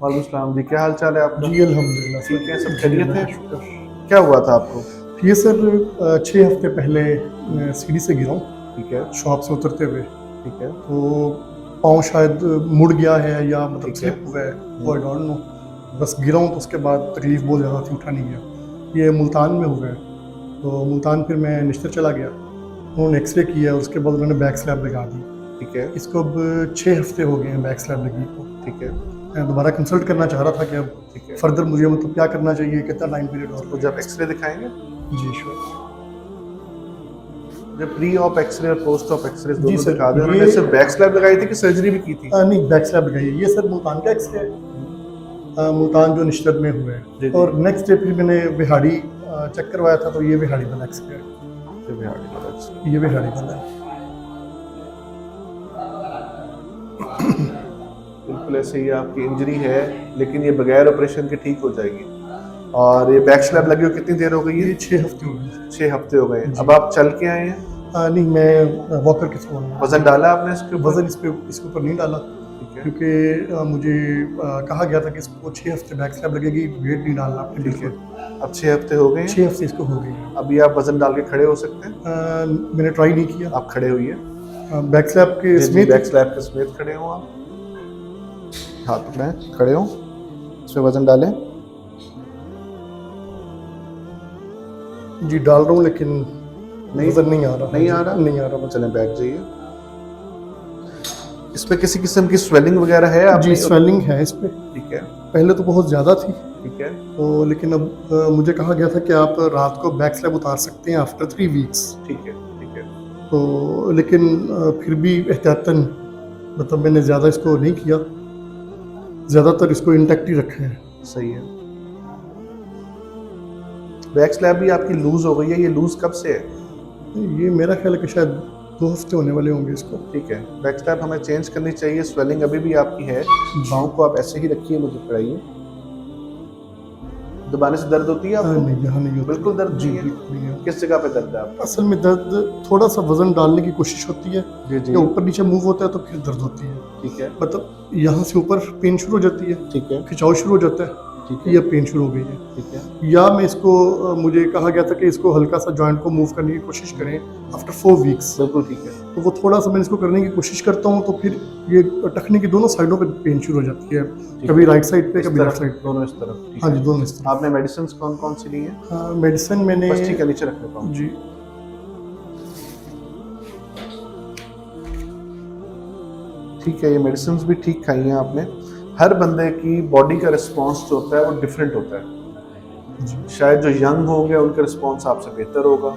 वालेकुम सलाम जी, क्या हाल चाल है आपका? जी, अल्हम्दुलिल्लाह सर। ठीक है, सब जी, खैरियत अल्लाह है? का शुक्र। क्या हुआ था आपको? ये सर 6 हफ़्ते पहले मैं सीढ़ी से गिरा हूँ, ठीक है, शॉप से उतरते हुए। ठीक है, तो पाँव शायद मुड़ गया है या मतलब ठीक है। स्लिप हुआ है, वो हुँ, आई डोंट नो। बस गिरा हूँ तो उसके बाद तकलीफ़ बहुत ज़्यादा थी, उठा नहीं गया। ये मुल्तान में हुआ है, तो मुल्तान फिर मैं निश्तर चला गया। उन्होंने एक्स-रे किया, उसके बाद उन्होंने बैक स्लैब लगा दी। ठीक है, इसको अब 6 हफ़्ते हो गए हैं बैक स्लैब लगी को। ठीक है, मैं दोबारा कंसल्ट करना चाह रहा था कि अब ठीक है। फर्दर मुझे मतलब क्या करना चाहिए, कितना टाइम पीरियड और मुझे आप लगेगा एक्स-रे इसका? दिखाएँगे? जी, श्योर। मुझे प्री ऑप एक्स-रे और पोस्ट ऑप एक्स-रेज़ जी दोनों सर, दिखा दें। ये उन्होंने सिर्फ बैक स्लैब लगाई थी कि सर्जरी भी की थी? नहीं बैक स्लैब लगाई है। ये सर मुल्तान का एक्स-रे है, हुँ, मुल्तान जो निशरत में हुआ है। जी, जी। और नेक्स्ट डे फिर मैंने बिहाड़ी चेक करवाया था, तो ये बिहाड़ी वाला एक्स-रे है। फिर बिहाड़ी वाला एक्स-रे। ये बिहाड़ी वाला है। बिल्कुल ऐसे ही आपकी इंजरी है, लेकिन ये बगैर ऑपरेशन के ठीक हो जाएगी। और ये बैक स्लैब लगे हुए कितनी देर हो गई है? ये 6 हफ्ते हो गए 6 हफ्ते हो गए हैं। अब जी। आप चल के आए हैं? नहीं मैं वॉकर के थ्रू आया वज़न हूँ। डाला आपने इसके ऊपर? वज़न इसके ऊपर नहीं डाला, ठीक है, क्योंकि मुझे कहा गया था कि इसको 6 हफ्ते बैक स्लैब लगेगी, वेट नहीं डालना आपने ठीक है। बिल्कुल। अब 6 हफ्ते हो गए हैं। 6 हफ्ते इसको हो गए हैं। अभी आप वज़न डाल के खड़े हो सकते हैं। मैंने ट्राई नहीं किया। आप खड़े होइए। बैक स्लैब के जी, जी, समेत बैक स्लैब के समेत खड़े हों आप। हाथ पकड़ाएँ, खड़े हों। इसमें वज़न डालें। जी डाल रहा हूँ, लेकिन नहीं, वज़न नहीं आ रहा। हाँ नहीं जी, आ रहा? नहीं आ रहा वज़न। चलें बैठ जाइए। इसमें किसी किस्म की स्वेलिंग वग़ैरह है जी, आपने? स्वेलिंग है इस पे। ठीक है, पहले तो बहुत ज़्यादा थी, ठीक है, तो लेकिन अब मुझे कहा गया था कि आप रात को बैक स्लैब उतार सकते हैं आफ्टर 3 वीक्स। ठीक है, ठीक है। तो लेकिन फिर भी एहतियातन मतलब मैंने ज़्यादा इसको नहीं किया, ज़्यादातर इसको इंटैक्ट ही रखा है। सही है। बैक स्लैब भी आपकी लूज़ हो गई है, ये लूज़ कब से है? ये मेरा ख़्याल है कि शायद 2 हफ्ते होने वाले होंगे इसको। ठीक है, बैक स्लैब हमें चेंज करनी चाहिए, स्वेलिंग अभी भी आपकी है। जी। पाँव को आप ऐसे ही रखिए, मुझे पकड़ाइए। दबाने से दर्द होती है आपको? नहीं, यहाँ नहीं होती। बिल्कुल दर्द जी, नहीं है? बिल्कुल नहीं है। किस जगह पे दर्द है आपको? असल में दर्द थोड़ा-सा वज़न डालने की कोशिश होती है, जी, जी। या ऊपर-नीचे मूव होता है तो फिर दर्द होती है। ठीक है, मतलब यहाँ से ऊपर पेन शुरू हो जाती है, ठीक है, खिंचाव शुरू हो जाता है, ठीक है, या पेन शुरू हो गई है। ठीक है। या मैं इसको मुझे कहा गया था कि इसको हल्का-सा जॉइंट को मूव करने की कोशिश करें आफ्टर 4 वीक्स। बिल्कुल ठीक है। तो वो थोड़ा-सा मैं इसको करने की कोशिश करता हूँ, तो फिर ये टखने की दोनों साइडों पे पेन शुरू हो जाती है। ठीक कभी है। राइट साइड पे, इस कभी तरफ, लेफ्ट साइड पे। दोनों इस तरफ, ठीक हाँ है। जी, दोनों इस तरफ। आपने मेडिसिन्स कौन-कौन सी ली हैं? मेडिसिन मैंने बस ठीक है, नीचे रख लेता हूँ। जी, ठीक है, ये मेडिसिन्स भी ठीक खाई हैं आपने। हर बंदे की बॉडी का रिस्पॉन्स जो होता है, वो डिफरेंट होता है। जी, शायद जो यंग होंगे, उनका रिस्पॉन्स आपसे बेहतर होगा,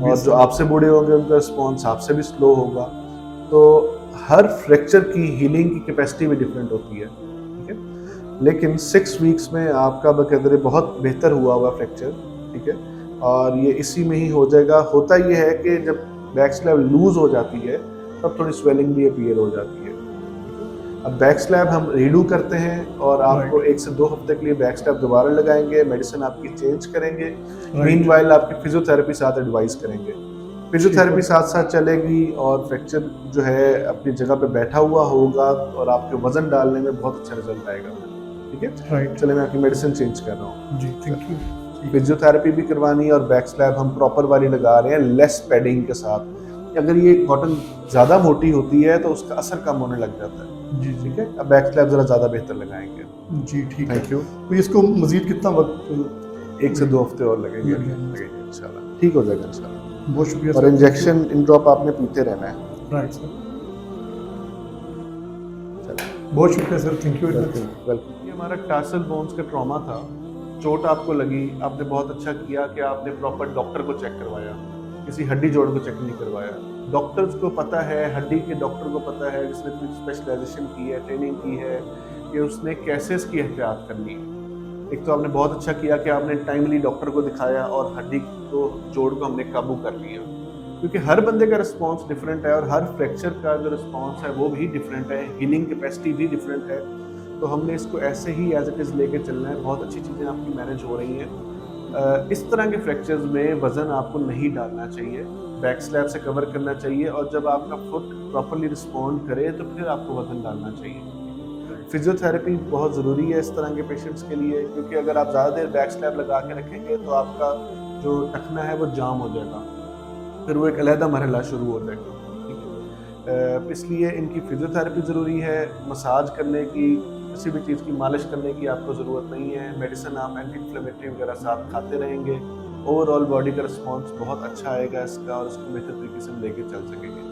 और जो आपसे बूढ़े होंगे, उनका रिस्पॉन्स आपसे भी स्लो होगा। तो हर फ्रैक्चर की हीलिंग की कैपेसिटी भी डिफरेंट होती है, ठीक है? लेकिन 6 वीक्स में आपका बकदरे बहुत बेहतर हुआ हुआ फ्रैक्चर, ठीक है? और ये इसी में ही हो जाएगा। होता ये है कि जब बैक स्लैब लूज़ हो जाती है, तब थोड़ी स्वेलिंग भी अपीयर हो जाती है। अब बैक स्लैब हम रीडू करते हैं, और आपको राइट, 1 से 2 हफ्ते के लिए बैक स्लैब दोबारा लगाएँगे, मेडिसिन आपकी चेंज करेंगे। राइट। मीनवाइल आपकी फिज़ियोथेरेपी साथ एडवाइस करेंगे। ठीक फिज़ियोथेरेपी है। साथ-साथ चलेगी, और फ्रैक्चर जो है अपनी जगह पे बैठा हुआ होगा, और आपके वज़न डालने में बहुत अच्छा रिज़ल्ट आएगा। ठीक है? राइट। चलिए, मैं आपकी मेडिसिन चेंज कर रहा हूँ। जी, थैंक यू। ठीक है। फिज़ियोथेरेपी भी करवानी है, और बैक स्लैब हम प्रॉपर वाली लगा रहे हैं, लेस पैडिंग के साथ। अगर ये कॉटन ज़्यादा मोटी होती है, तो उसका असर कम होने लग जाता है। जी, ठीक जी। है? अब बैक स्लैब ज़रा ज़्यादा बेहतर लगाएँगे। जी, ठीक है। Thank you. तो इसको मज़ीद कितना वक़्त 1 से 2 हफ्ते और लगेंगे लगेगा? लगेंगे इंशाल्लाह। ठीक हो जाएगा इंशाल्लाह। बहुत शुक्रिया और sir, thank you. Injection in drop आपने पीते रहना है। Right sir. चलिए, बहुत शुक्रिया sir, thank you very much. Welcome, welcome. ये हमारा टार्सल बोन्स का ट्रॉमा था। चोट आपको लगी, आपने बहुत अच्छा किया कि आपने प्रॉपर डॉक्टर को चेक करवाया, किसी हड्डी जोड़ को चेक नहीं करवाया। डॉक्टर्स को पता है, हड्डी के डॉक्टर को पता है, जिसने कुछ स्पेशलाइजेशन की है, ट्रेनिंग की है, कि उसने कैसे इसकी एहतियात करनी है। एक तो आपने बहुत अच्छा किया कि आपने टाइमली डॉक्टर को दिखाया, और हड्डी को जोड़ को हमने काबू कर लिया, क्योंकि हर बंदे का रिस्पॉन्स डिफरेंट है, और हर फ्रैक्चर का जो रिस्पॉन्स है वो भी डिफरेंट है, हीलिंग कैपेसिटी भी डिफरेंट है। तो हमने इसको ऐसे ही एज इट इज़ लेके चलना है। बहुत अच्छी चीज़ें आपकी मैनेज हो रही हैं। इस तरह के फ्रैक्चर्स में वज़न आपको नहीं डालना चाहिए, बैक स्लैब से कवर करना चाहिए, और जब आपका फुट प्रॉपर्ली रिस्पॉन्ड करे, तो फिर आपको वज़न डालना चाहिए। फिजियोथेरेपी बहुत ज़रूरी है इस तरह के पेशेंट्स के लिए, क्योंकि अगर आप ज़्यादा देर बैक स्लैब लगा के रखेंगे तो आपका जो टखना है वो जाम हो जाएगा, फिर वो एक अलहदा मरहला शुरू हो जाएगा। ठीक है, इसलिए इनकी फिजियोथेरेपी ज़रूरी है। मसाज करने की, किसी भी चीज़ की मालिश करने की आपको ज़रूरत नहीं है। मेडिसिन आप एंटी इन्फ्लेमेटरी वगैरह साथ खाते रहेंगे, ओवरऑल बॉडी का रिस्पॉन्स बहुत अच्छा आएगा इसका, और इसको बेहतर तरीके से हम लेके चल सकेंगे।